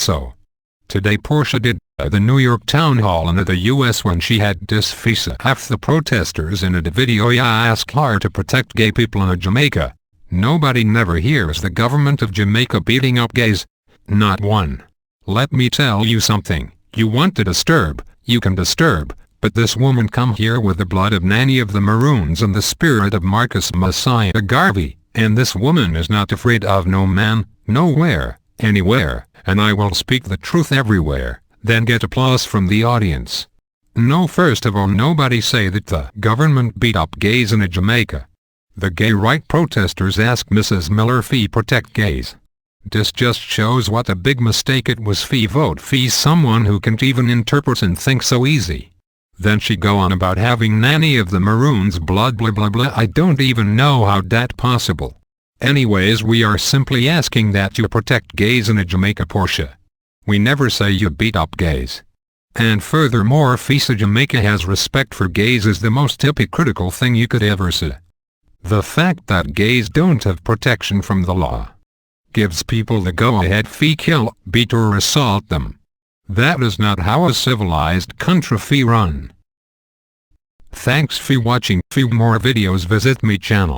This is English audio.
so. Today Portia did at the New York town hall in the US when she had disfaced half the protesters in a video. I asked her to protect gay people in Jamaica. Nobody never hears the government of Jamaica beating up gays. Not one. Let me tell you something. You want to disturb, you can disturb, but this woman come here with the blood of Nanny of the Maroons and the spirit of Marcus Messiah Garvey, and this woman is not afraid of no man, nowhere, anywhere, and I will speak the truth everywhere, then get applause from the audience. No, first of all, nobody say that the government beat up gays in Jamaica. The gay right protesters asked Mrs. Miller fee protect gays. This just shows what a big mistake it was. Fee vote fee someone who can't even interpret and think so easy. Then she go on about having Nanny of the Maroons blood blah blah blah. I don't even know how that possible. Anyways, we are simply asking that you protect gays in Jamaica, Portia. We never say you beat up gays. And furthermore, FISA Jamaica has respect for gays is the most hypocritical thing you could ever say. The fact that gays don't have protection from the law gives people the go-ahead fee kill, beat or assault them. That is not how a civilized country fee run. Thanks for watching. For more videos visit me channel.